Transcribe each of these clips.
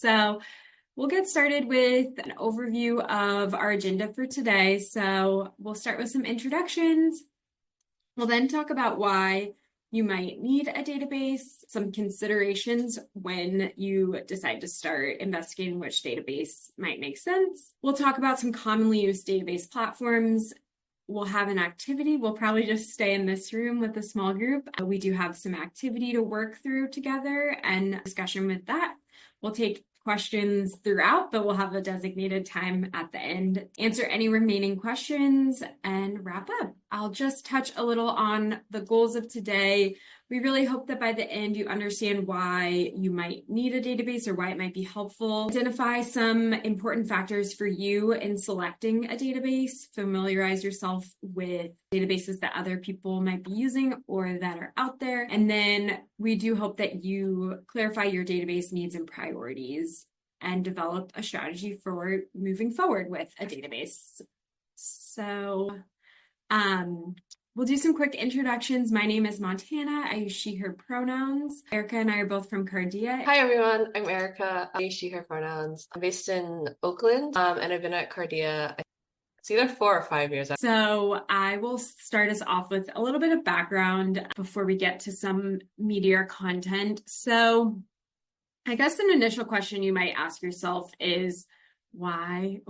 So we'll get started with an overview of our agenda for today. So we'll start with some introductions. We'll then talk about why you might need a database, some considerations when you decide to start investigating which database might make sense. We'll talk about some commonly used database platforms. We'll have an activity. We'll probably just stay in this room with a small group. We do have some activity to work through together and discussion with that. We'll take questions throughout, but we'll have a designated time at the end, answer any remaining questions, and wrap up. I'll just touch a little on the goals of today. We really hope that by the end you understand why you might need a database or why it might be helpful. Identify some important factors for you in selecting a database. Familiarize yourself with databases that other people might be using or that are out there. And then we do hope that you clarify your database needs and priorities and develop a strategy for moving forward with a database. So, we'll do some quick introductions. My name is Montana. I use she, her pronouns. Erica and I are both from Cardea. Hi everyone, I'm Erica. I use she, her pronouns. I'm based in Oakland, and I've been at Cardea, it's either 4 or 5 years. So I will start us off with a little bit of background before we get to some meatier content. So I guess an initial question you might ask yourself is, why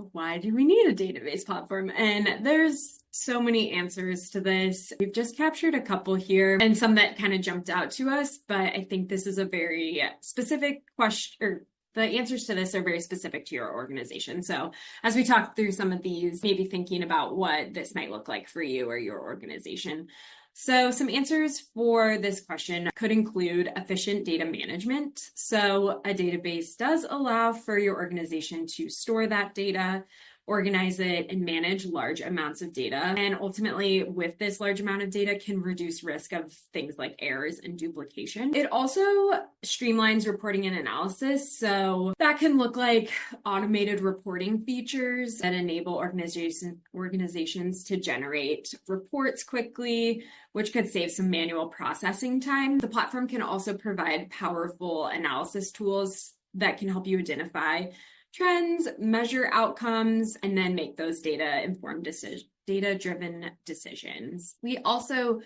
do we need a database platform? And there's so many answers to this. We've just captured a couple here and some that kind of jumped out to us, but I think this is a very specific question, or the answers to this are very specific to your organization. So as we talk through some of these, maybe thinking about what this might look like for you or your organization. So some answers for this question could include efficient data management. So a database does allow for your organization to store that data, organize it, and manage large amounts of data. And ultimately, with this large amount of data, can reduce risk of things like errors and duplication. It also streamlines reporting and analysis. So that can look like automated reporting features that enable organizations to generate reports quickly, which could save some manual processing time. The platform can also provide powerful analysis tools that can help you identify trends, measure outcomes, and then make those data-informed data-driven decisions. We also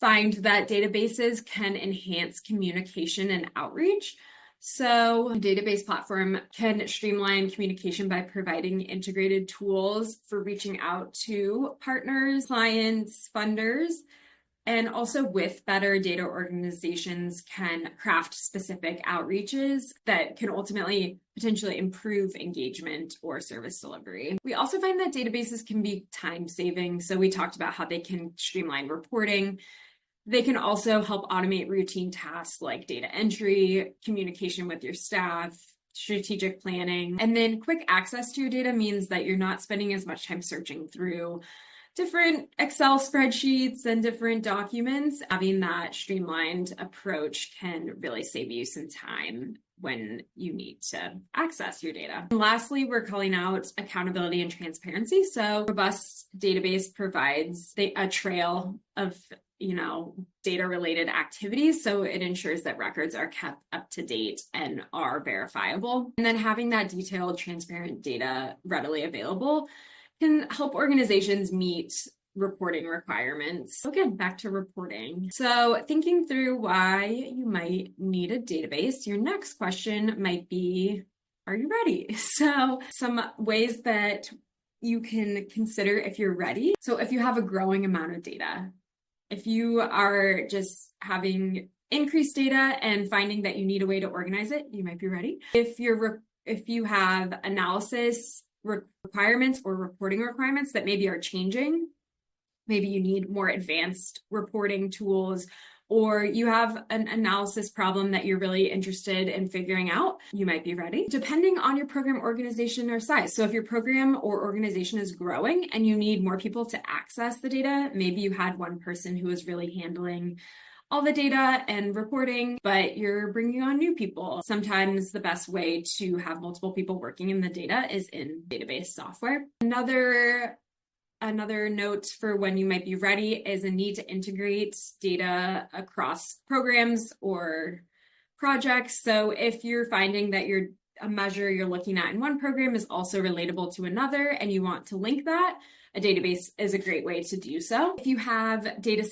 find that databases can enhance communication and outreach. So a database platform can streamline communication by providing integrated tools for reaching out to partners, clients, funders. And also with better data, organizations can craft specific outreaches that can ultimately potentially improve engagement or service delivery. We also find that databases can be time-saving. So we talked about how they can streamline reporting. They can also help automate routine tasks like data entry, communication with your staff, strategic planning. And then quick access to your data means that you're not spending as much time searching through different Excel spreadsheets and different documents. Having that streamlined approach can really save you some time when you need to access your data. And lastly, we're calling out accountability and transparency. So robust database provides a trail of data related activities. So it ensures that records are kept up to date and are verifiable. And then having that detailed, transparent data readily available can help organizations meet reporting requirements. Again, back to reporting. So thinking through why you might need a database, your next question might be, are you ready? So some ways that you can consider if you're ready. So if you have a growing amount of data, if you are just having increased data and finding that you need a way to organize it, you might be ready. If you have analysis requirements or reporting requirements that maybe are changing, maybe you need more advanced reporting tools, or you have an analysis problem that you're really interested in figuring out, you might be ready, depending on your program, organization, or size. So if your program or organization is growing and you need more people to access the data, maybe you had one person who was really handling all the data and reporting, but you're bringing on new people. Sometimes the best way to have multiple people working in the data is in database software. Another note for when you might be ready is a need to integrate data across programs or projects. So if you're finding that your a measure you're looking at in one program is also relatable to another and you want to link that, a database is a great way to do so. If you have data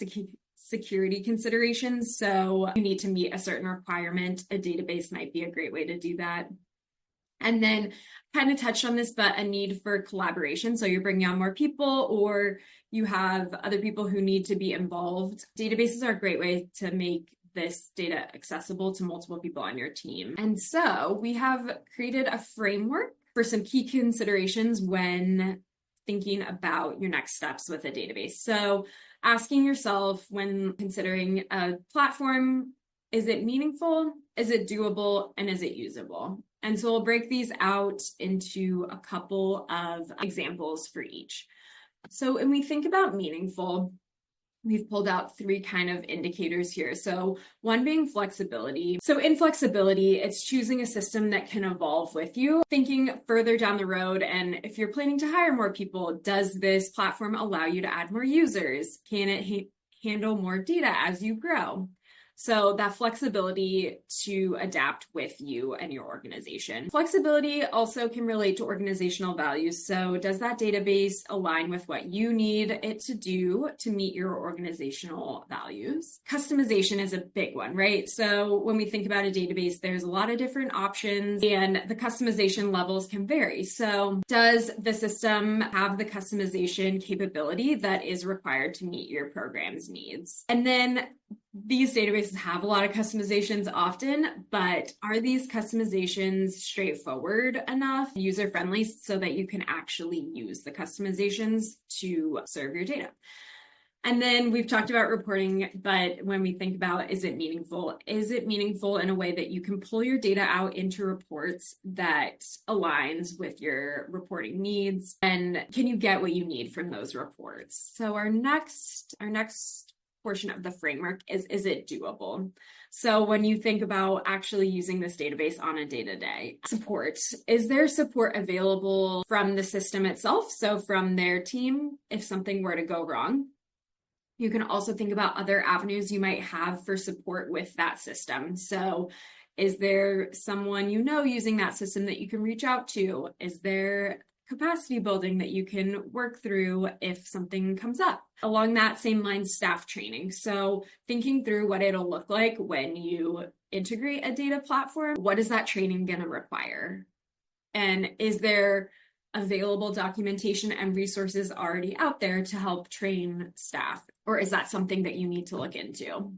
security considerations, so you need to meet a certain requirement, a database might be a great way to do that. And then kind of touched on this, but a need for collaboration. So you're bringing on more people or you have other people who need to be involved. Databases are a great way to make this data accessible to multiple people on your team. And so we have created a framework for some key considerations when thinking about your next steps with a database. So asking yourself when considering a platform, is it meaningful? Is it doable? And is it usable? And so we'll break these out into a couple of examples for each. So when we think about meaningful, we've pulled out three kind of indicators here. So one being flexibility. So in flexibility, it's choosing a system that can evolve with you. Thinking further down the road, and if you're planning to hire more people, does this platform allow you to add more users? Can it handle more data as you grow? So that flexibility to adapt with you and your organization. Flexibility also can relate to organizational values. So does that database align with what you need it to do to meet your organizational values? Customization is a big one, right? So when we think about a database, there's a lot of different options and the customization levels can vary. So does the system have the customization capability that is required to meet your program's needs? And then these databases have a lot of customizations often, but are these customizations straightforward enough, user-friendly, so that you can actually use the customizations to serve your data? And then we've talked about reporting, but when we think about, is it meaningful in a way that you can pull your data out into reports that aligns with your reporting needs? And can you get what you need from those reports? So our next portion of the framework is it doable? So when you think about actually using this database on a day-to-day, support, is there support available from the system itself? So from their team, if something were to go wrong. You can also think about other avenues you might have for support with that system. So is there someone you know using that system that you can reach out to? Is there capacity building that you can work through if something comes up? Along that same line, staff training. So thinking through what it'll look like when you integrate a data platform, what is that training going to require? And is there available documentation and resources already out there to help train staff? Or is that something that you need to look into?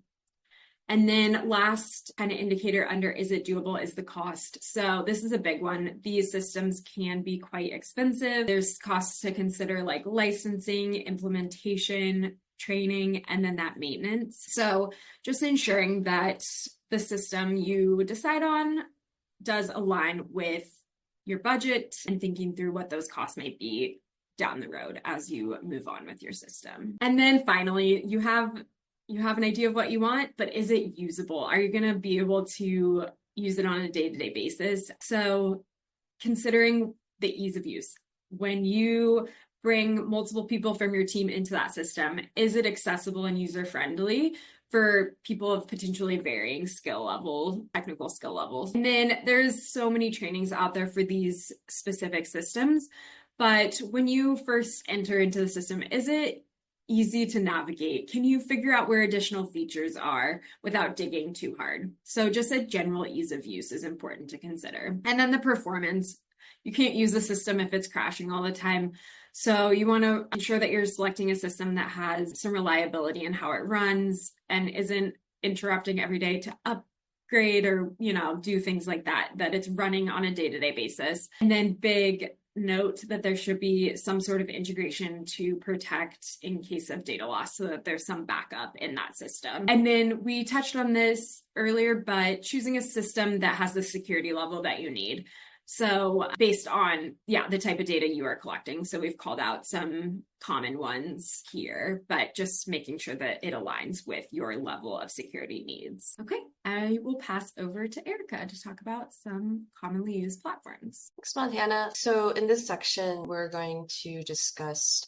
And then last kind of indicator under is it doable is the cost. So this is a big one. These systems can be quite expensive. There's costs to consider like licensing, implementation, training, and then that maintenance. So just ensuring that the system you decide on does align with your budget and thinking through what those costs might be down the road as you move on with your system. And then finally, you have an idea of what you want, but is it usable? Are you going to be able to use it on a day-to-day basis? So considering the ease of use, when you bring multiple people from your team into that system, is it accessible and user-friendly for people of potentially varying skill level, technical skill levels? And then there's so many trainings out there for these specific systems, but when you first enter into the system, is it easy to navigate? Can you figure out where additional features are without digging too hard? So just a general ease of use is important to consider. And then the performance. You can't use the system if it's crashing all the time. So you want to ensure that you're selecting a system that has some reliability in how it runs and isn't interrupting every day to upgrade or, do things like that it's running on a day-to-day basis. And then big note that there should be some sort of integration to protect in case of data loss so that there's some backup in that system. And then we touched on this earlier, but choosing a system that has the security level that you need. So based on, the type of data you are collecting. So we've called out some common ones here, but just making sure that it aligns with your level of security needs. Okay, I will pass over to Erica to talk about some commonly used platforms. Thanks, Montana. So in this section, we're going to discuss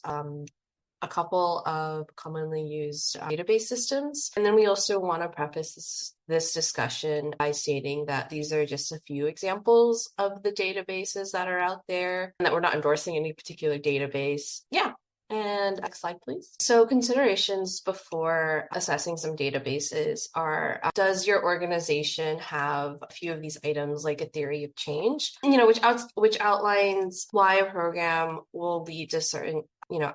a couple of commonly used database systems. And then we also want to preface this discussion by stating that these are just a few examples of the databases that are out there and that we're not endorsing any particular database. Yeah. And next slide, please. So considerations before assessing some databases are, does your organization have a few of these items like a theory of change, which outlines why a program will lead to certain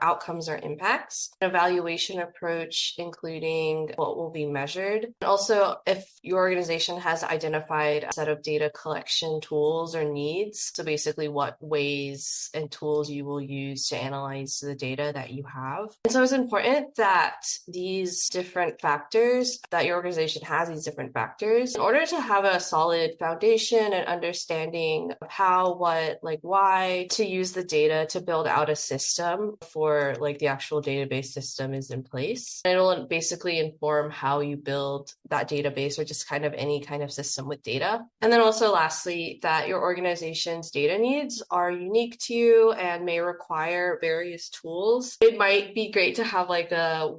outcomes or impacts, an evaluation approach, including what will be measured. And also, if your organization has identified a set of data collection tools or needs, so basically what ways and tools you will use to analyze the data that you have. And so it's important that these different factors, that your organization has these different factors, in order to have a solid foundation and understanding of how, what, like why, to use the data to build out a system for like the actual database system is in place. And it'll basically inform how you build that database or just kind of any kind of system with data. And then also lastly, that your organization's data needs are unique to you and may require various tools. It might be great to have like a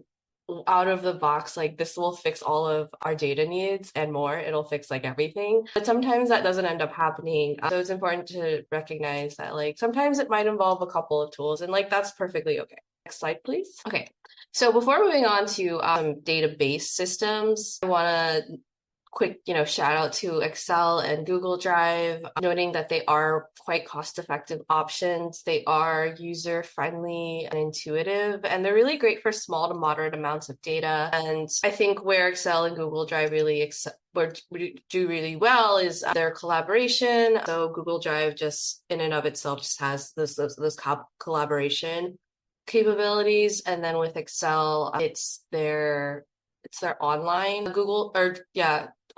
out of the box, like this will fix all of our data needs and more. It'll fix like everything. But sometimes that doesn't end up happening. So it's important to recognize that like sometimes it might involve a couple of tools and like that's perfectly okay. Next slide, please. Okay. So before moving on to database systems, I want to quick, shout out to Excel and Google Drive, noting that they are quite cost-effective options. They are user-friendly and intuitive, and they're really great for small to moderate amounts of data. And I think where Excel and Google Drive really do really well is their collaboration. So Google Drive just in and of itself just has this collaboration capabilities, and then with Excel, it's their online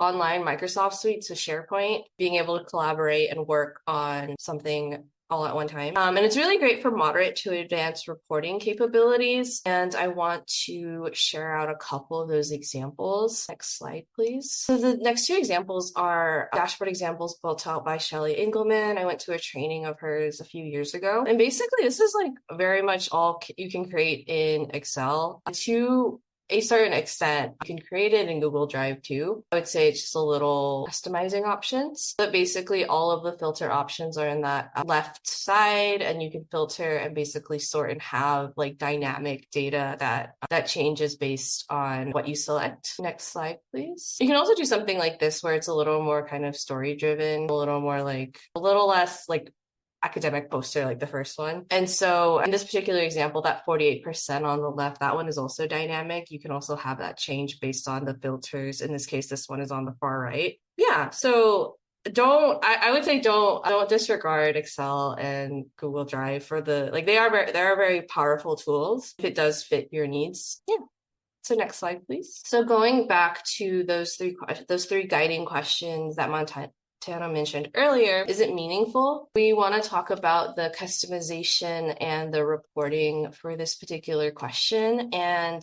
online Microsoft suite, so SharePoint, being able to collaborate and work on something all at one time. And it's really great for moderate to advanced reporting capabilities. And I want to share out a couple of those examples. Next slide, please. So the next two examples are dashboard examples built out by Shelly Engelman. I went to a training of hers a few years ago. And basically, this is like very much all you can create in Excel. To a certain extent, you can create it in Google Drive too. I would say it's just a little customizing options, but basically all of the filter options are in that left side, and you can filter and basically sort and have like dynamic data that changes based on what you select. Next slide, please. You can also do something like this where it's a little more kind of story driven, a little less like academic poster like the first one. And so in this particular example, that 48% on the left, that one is also dynamic. You can also have that change based on the filters. In this case, this one is on the far right. Yeah, so I would say don't disregard Excel and Google Drive for they are very powerful tools if it does fit your needs. Yeah. So next slide, please. So going back to those three guiding questions that Tana mentioned earlier, is it meaningful? We want to talk about the customization and the reporting for this particular question. And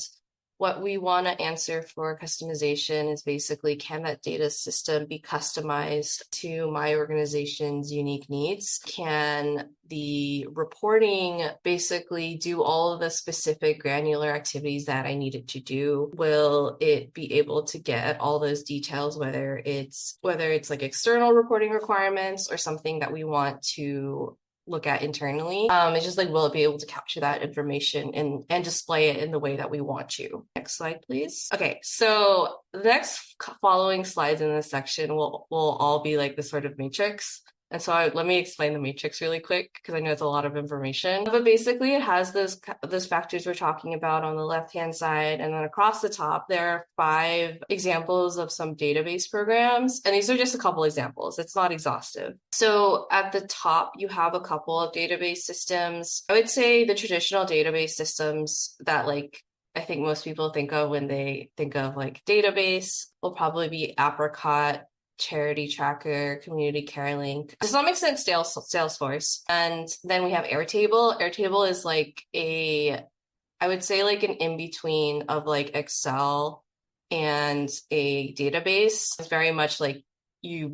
what we want to answer for customization is basically, can that data system be customized to my organization's unique needs? Can the reporting basically do all of the specific granular activities that I need it to do? Will it be able to get all those details, whether it's like external reporting requirements or something that we want to look at internally? It's just like, will it be able to capture that information and display it in the way that we want to? Next slide, please. Okay, so the next following slides in this section will all be like this sort of matrix. And so let me explain the matrix really quick because I know it's a lot of information. But basically it has those factors we're talking about on the left-hand side, and then across the top, there are 5 examples of some database programs. And these are just a couple examples. It's not exhaustive. So at the top, you have a couple of database systems. I would say the traditional database systems that I think most people think of when they think of like database will probably be Apricot, Charity Tracker, Community Care Link, to some extent Salesforce. And then we have Airtable. Airtable is I would say like an in-between of like Excel and a database. It's very much like you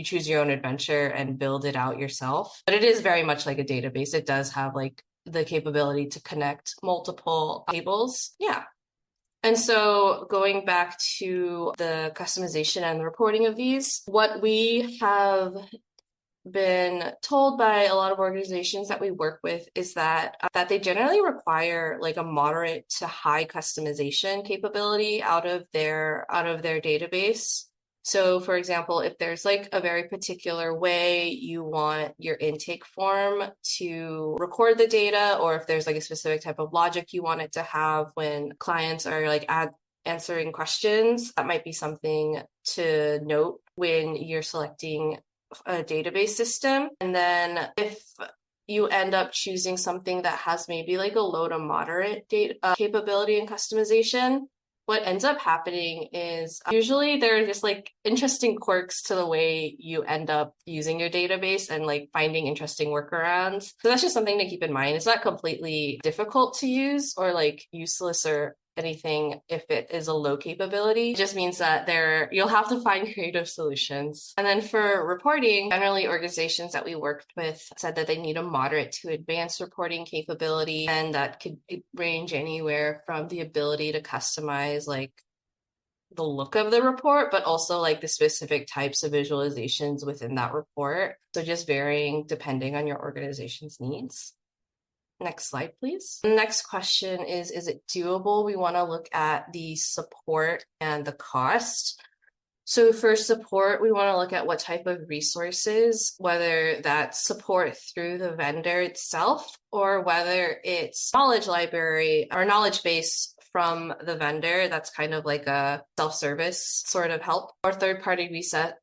choose your own adventure and build it out yourself. But it is very much like a database. It does have like the capability to connect multiple tables. Yeah. And so going back to the customization and the reporting of these, what we have been told by a lot of organizations that we work with is that they generally require like a moderate to high customization capability out of their database. So for example, if there's like a very particular way you want your intake form to record the data, or if there's like a specific type of logic you want it to have when clients are like answering questions, that might be something to note when you're selecting a database system. And then if you end up choosing something that has maybe like a low to moderate capability and customization, what ends up happening is usually there are just like interesting quirks to the way you end up using your database and like finding interesting workarounds. So that's just something to keep in mind. It's not completely difficult to use or like useless or anything if it is a low capability. It just means that you'll have to find creative solutions. And then for reporting, generally organizations that we worked with said that they need a moderate to advanced reporting capability, and that could range anywhere from the ability to customize like the look of the report, but also like the specific types of visualizations within that report. So just varying depending on your organization's needs. Next slide, please. The next question is it doable? We want to look at the support and the cost. So for support, we want to look at what type of resources, whether that's support through the vendor itself, or whether it's knowledge library or knowledge base from the vendor that's kind of like a self-service sort of help, or third-party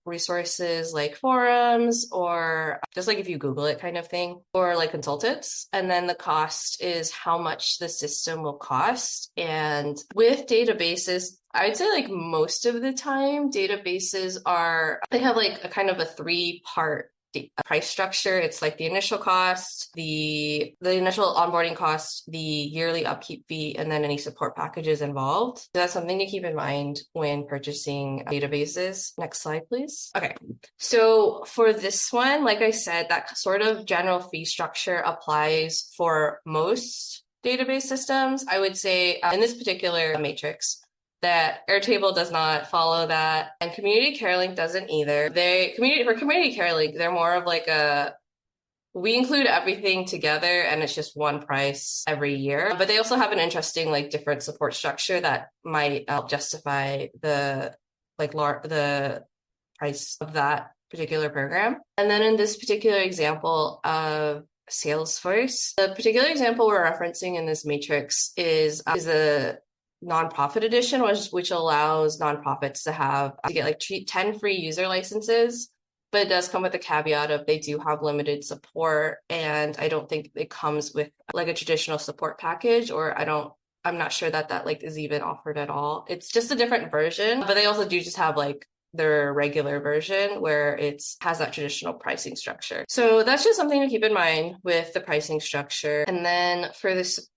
resources like forums, or just like if you Google it kind of thing, or like consultants. And then the cost is how much the system will cost. And with databases, I'd say like most of the time databases they have like a kind of a 3-part price structure. It's like the initial cost, the initial onboarding cost, the yearly upkeep fee, and then any support packages involved. So that's something to keep in mind when purchasing databases. Next slide, please. Okay, so for this one, like I said, that sort of general fee structure applies for most database systems. I would say in this particular matrix, that Airtable does not follow that, and Community CareLink doesn't either. For Community CareLink, they're more of like we include everything together and it's just one price every year. But they also have an interesting like different support structure that might help justify the price of that particular program. And then in this particular example of Salesforce, the particular example we're referencing in this matrix is a nonprofit edition, which allows nonprofits to get like 10 free user licenses, but it does come with a caveat of they do have limited support, and I don't think it comes with like a traditional support package, or I'm not sure that like is even offered at all. It's just a different version, but they also do just have like their regular version where it has that traditional pricing structure. So that's just something to keep in mind with the pricing structure. And then for the support,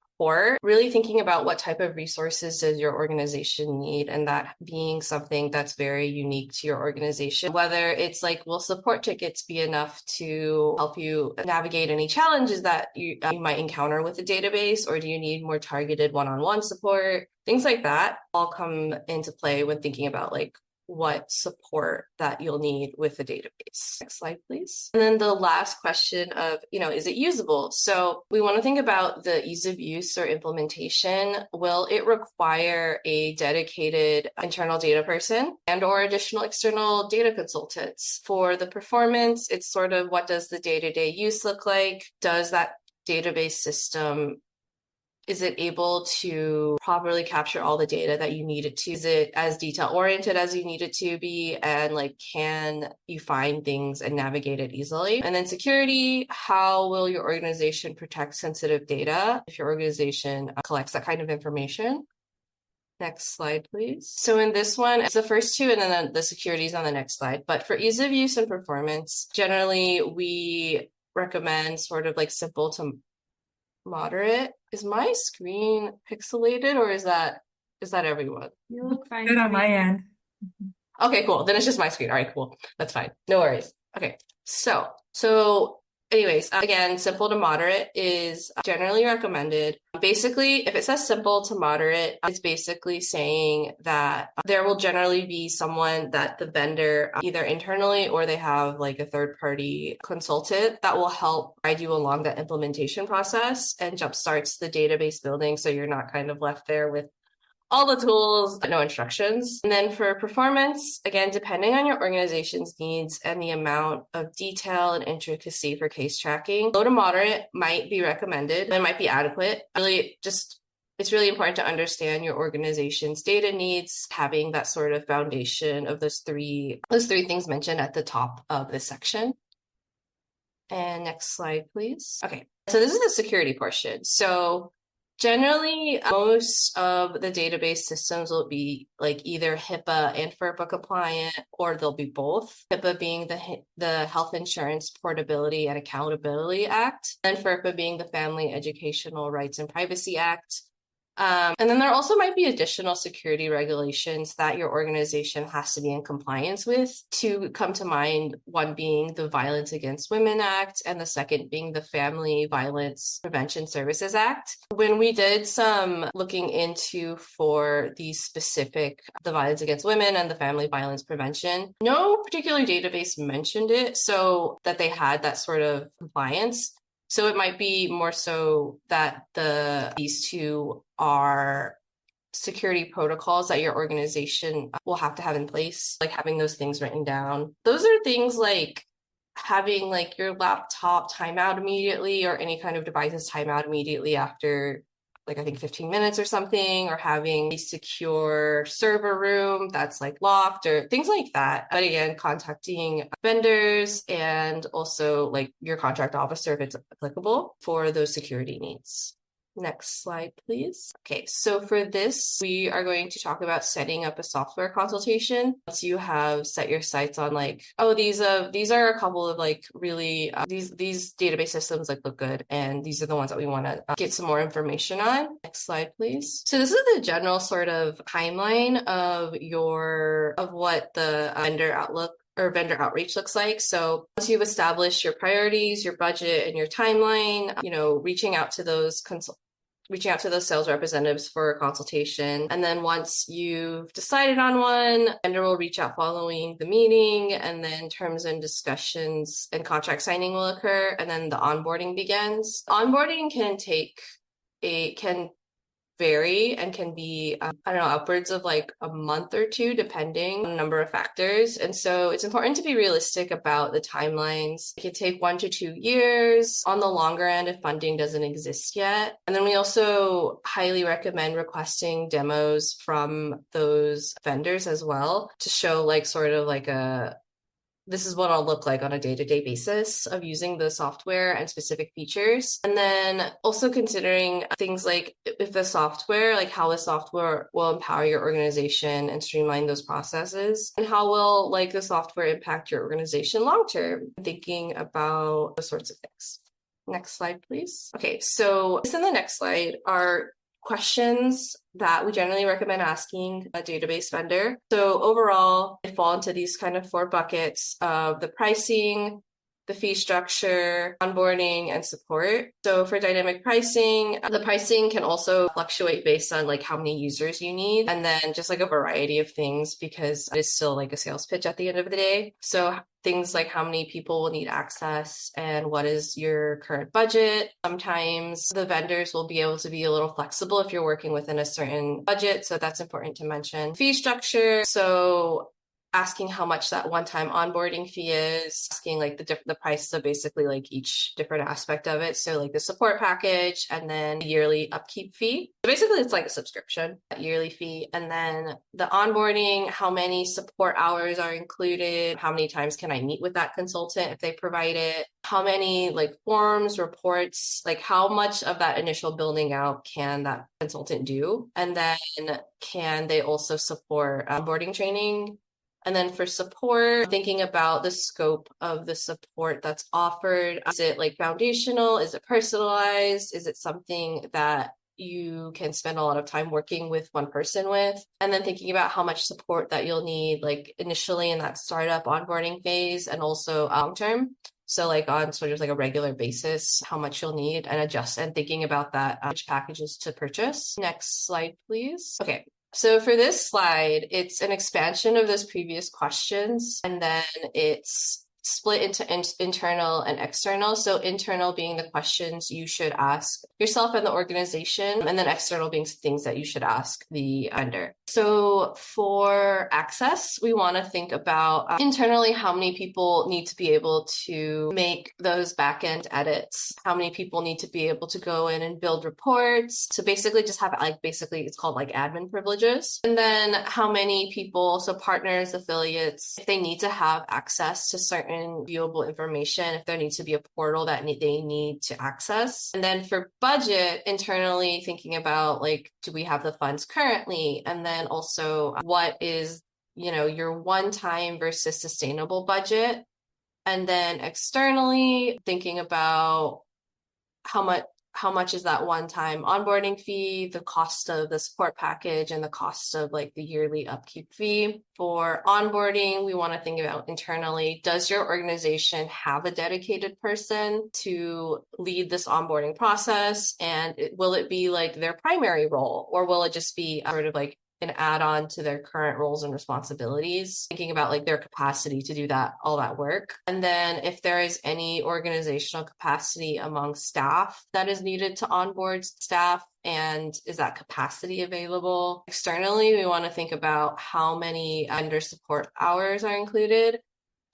really thinking about what type of resources does your organization need, and that being something that's very unique to your organization. Whether it's like, will support tickets be enough to help you navigate any challenges that you might encounter with the database, or do you need more targeted one-on-one support? Things like that all come into play when thinking about like what support that you'll need with the database. Next slide, please. And then the last question of, is it usable? So we want to think about the ease of use or implementation. Will it require a dedicated internal data person and or additional external data consultants? For the performance, it's sort of what does the day-to-day use look like? Does that database system, is it able to properly capture all the data that you need it to? Is it as detail oriented as you need it to be? And like, can you find things and navigate it easily? And then security, how will your organization protect sensitive data if your organization collects that kind of information? Next slide, please. So in this one, it's the first two, and then the security is on the next slide. But for ease of use and performance, generally we recommend sort of like simple to moderate. Is my screen pixelated, or is that everyone? You look fine. Good on my end. Okay, cool. Then it's just my screen. All right, cool. That's fine. No worries. Okay. So anyways, again, simple to moderate is generally recommended. Basically, if it says simple to moderate, it's basically saying that there will generally be someone that the vendor, either internally or they have like a third party consultant that will help guide you along that implementation process and jumpstarts the database building, so you're not kind of left there with all the tools, but no instructions. And then for performance, again, depending on your organization's needs and the amount of detail and intricacy for case tracking, low to moderate might be recommended and might be adequate. It's really important to understand your organization's data needs, having that sort of foundation of those three things mentioned at the top of this section. And next slide, please. Okay, so this is the security portion. So generally, most of the database systems will be like either HIPAA and FERPA compliant, or they'll be both. HIPAA being the Health Insurance Portability and Accountability Act, and FERPA being the Family Educational Rights and Privacy Act. And then there also might be additional security regulations that your organization has to be in compliance with. To come to mind, one being the Violence Against Women Act, and the second being the Family Violence Prevention Services Act. When we did some looking into for the Violence Against Women and the Family Violence Prevention, no particular database mentioned it, so that they had that sort of compliance. So it might be more so that these two are security protocols that your organization will have to have in place, like having those things written down. Those are things like having like your laptop time out immediately, or any kind of devices time out immediately after like I think 15 minutes or something, or having a secure server room that's like locked, or things like that. But again, contacting vendors and also like your contract officer if it's applicable for those security needs. Next slide, please. Okay, so for this, we are going to talk about setting up a software consultation. Once you have set your sights on like, oh, these are a couple of like really, these database systems like look good, and these are the ones that we want to get some more information on. Next slide, please. So this is the general sort of timeline of what the vendor outlook or vendor outreach looks like. So once you've established your priorities, your budget, and your timeline, reaching out to those sales representatives for a consultation. And then once you've decided on one, vendor will reach out following the meeting, and then terms and discussions and contract signing will occur, and then the onboarding begins. Onboarding can vary and can be, upwards of like a month or two, depending on a number of factors. And so it's important to be realistic about the timelines. It could take 1 to 2 years on the longer end if funding doesn't exist yet. And then we also highly recommend requesting demos from those vendors as well to show like sort of like this is what I'll look like on a day-to-day basis of using the software and specific features. And then also considering things like if the software, like how the software will empower your organization and streamline those processes, and how will like the software impact your organization long-term, thinking about those sorts of things. Next slide, please. Okay, so this in the next slide are questions that we generally recommend asking a database vendor. So overall, they fall into these kind of 4 buckets of the pricing, the fee structure, onboarding, and support. So for dynamic pricing, the pricing can also fluctuate based on like how many users you need, and then just like a variety of things, because it is still like a sales pitch at the end of the day. So things like how many people will need access and what is your current budget. Sometimes the vendors will be able to be a little flexible if you're working within a certain budget, so that's important to mention. Fee structure, so asking how much that one-time onboarding fee is, asking like the prices of basically like each different aspect of it. So like the support package, and then the yearly upkeep fee. So basically it's like a subscription, that yearly fee. And then the onboarding, how many support hours are included, how many times can I meet with that consultant if they provide it, how many like forms, reports, like how much of that initial building out can that consultant do? And then can they also support onboarding training? And then for support, thinking about the scope of the support that's offered. Is it like foundational? Is it personalized? Is it something that you can spend a lot of time working with one person with? And then thinking about how much support that you'll need like initially in that startup onboarding phase, and also long term. So like on sort of like a regular basis, how much you'll need and adjust and thinking about that, which packages to purchase. Next slide, please. Okay. So for this slide, it's an expansion of those previous questions, and then it's split into internal and external. So internal being the questions you should ask yourself and the organization, and then external being things that you should ask the vendor. So for access, we want to think about internally how many people need to be able to make those backend edits, how many people need to be able to go in and build reports. So basically just have like, basically it's called like admin privileges. And then how many people, so partners, affiliates, if they need to have access to certain viewable information, if there needs to be a portal that they need to access. And then for budget, internally thinking about like, do we have the funds currently? And then also what is, your one-time versus sustainable budget? And then externally thinking about how much is that one-time onboarding fee, the cost of the support package, and the cost of like the yearly upkeep fee. For onboarding, we want to think about internally, does your organization have a dedicated person to lead this onboarding process? And will it be like their primary role, or will it just be sort of like an add-on to their current roles and responsibilities, thinking about like their capacity to do all that work. And then if there is any organizational capacity among staff that is needed to onboard staff, and is that capacity available? Externally, we want to think about how many vendor support hours are included.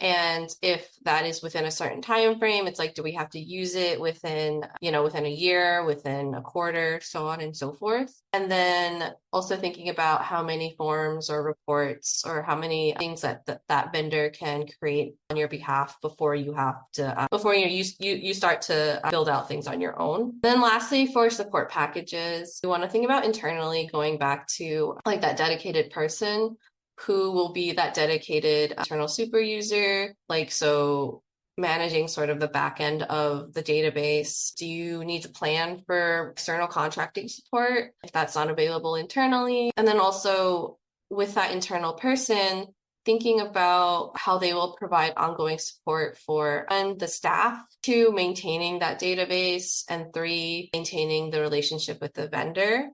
And if that is within a certain time frame, it's like, do we have to use it within a year, within a quarter, so on and so forth. And then also thinking about how many forms or reports or how many things that vendor can create on your behalf before you have to, before you start to build out things on your own. Then lastly, for support packages, we want to think about internally going back to like that dedicated person who will be that dedicated internal super user, like so managing sort of the back end of the database. Do you need to plan for external contracting support if that's not available internally? And then also with that internal person, thinking about how they will provide ongoing support for the staff, 2, maintaining that database, and 3, maintaining the relationship with the vendor.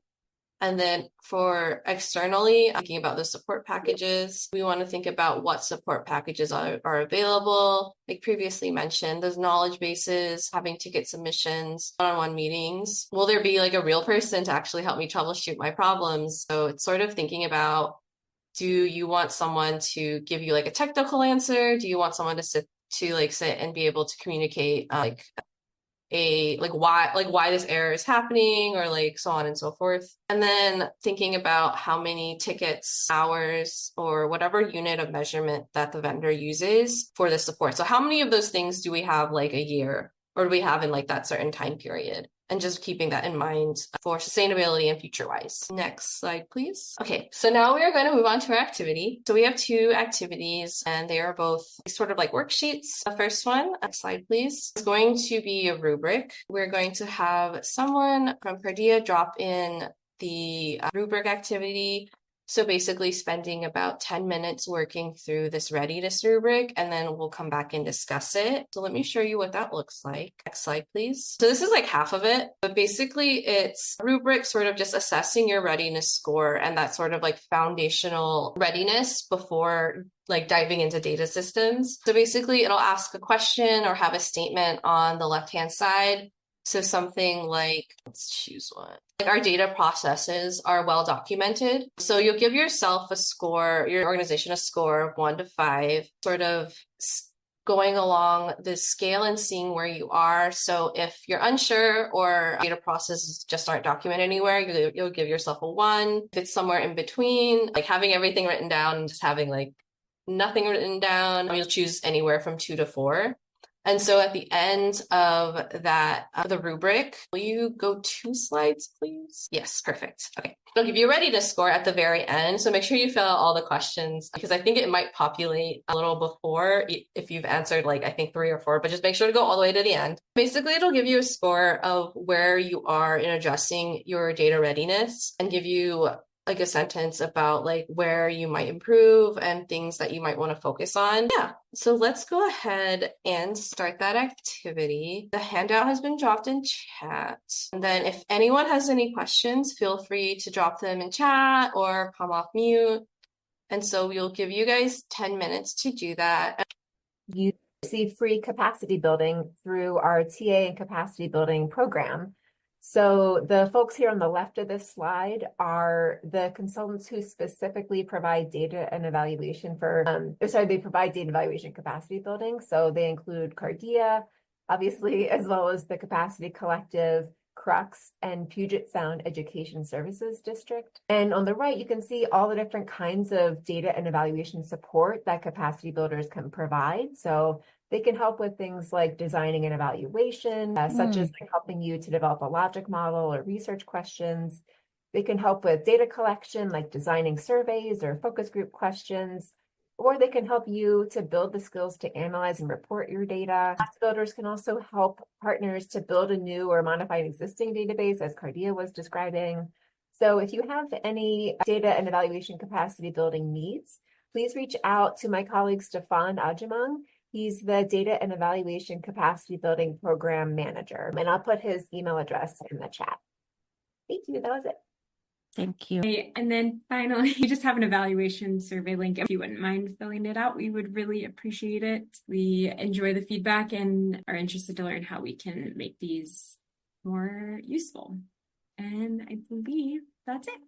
And then for externally, thinking about the support packages, we want to think about what support packages are available. Like previously mentioned, those knowledge bases, having ticket submissions, one-on-one meetings. Will there be like a real person to actually help me troubleshoot my problems? So it's sort of thinking about, do you want someone to give you like a technical answer? Do you want someone to sit and be able to communicate why this error is happening, or like so on and so forth. And then thinking about how many tickets, hours, or whatever unit of measurement that the vendor uses for the support. So how many of those things do we have like a year, or do we have in like that certain time period? And just keeping that in mind for sustainability and future-wise. Next slide, please. Okay, so now we are going to move on to our activity. So we have 2 activities, and they are both sort of like worksheets. The first one, next slide, please, is going to be a rubric. We're going to have someone from Cardea drop in the rubric activity. So basically spending about 10 minutes working through this readiness rubric, and then we'll come back and discuss it. So let me show you what that looks like. Next slide, please. So this is like half of it, but basically it's a rubric sort of just assessing your readiness score and that sort of like foundational readiness before like diving into data systems. So basically it'll ask a question or have a statement on the left-hand side. So something like, let's choose one. Like our data processes are well documented. So you'll give yourself a score, your organization a score of 1 to 5, sort of going along this scale and seeing where you are. So if you're unsure or data processes just aren't documented anywhere, you'll give yourself a 1. If it's somewhere in between, like having everything written down and just having like nothing written down, you'll choose anywhere from 2 to 4. And so at the end of that, the rubric, will you go 2 slides, please? Yes, perfect. Okay. It'll give you a readiness score at the very end. So make sure you fill out all the questions, because I think it might populate a little before if you've answered like, I think 3 or 4, but just make sure to go all the way to the end. Basically, it'll give you a score of where you are in addressing your data readiness and give you like a sentence about like where you might improve and things that you might want to focus on. Yeah, so let's go ahead and start that activity. The handout has been dropped in chat. And then if anyone has any questions, feel free to drop them in chat or come off mute. And so we'll give you guys 10 minutes to do that. You receive free capacity building through our TA and capacity building program. So the folks here on the left of this slide are the consultants who specifically provide data and evaluation for, they provide data evaluation capacity building. So they include Cardea, obviously, as well as the Capacity Collective, Crux, and Puget Sound Education Services District. And on the right, you can see all the different kinds of data and evaluation support that capacity builders can provide. So they can help with things like designing an evaluation, such as like helping you to develop a logic model or research questions. They can help with data collection, like designing surveys or focus group questions, or they can help you to build the skills to analyze and report your data. Capacity builders can also help partners to build a new or modify an existing database, as Cardea was describing. So if you have any data and evaluation capacity building needs, please reach out to my colleague, Stefan Ajamang. He's the Data and Evaluation Capacity Building Program Manager, and I'll put his email address in the chat. Thank you. That was it. Thank you. And then finally, we just have an evaluation survey link. If you wouldn't mind filling it out, we would really appreciate it. We enjoy the feedback and are interested to learn how we can make these more useful. And I believe that's it.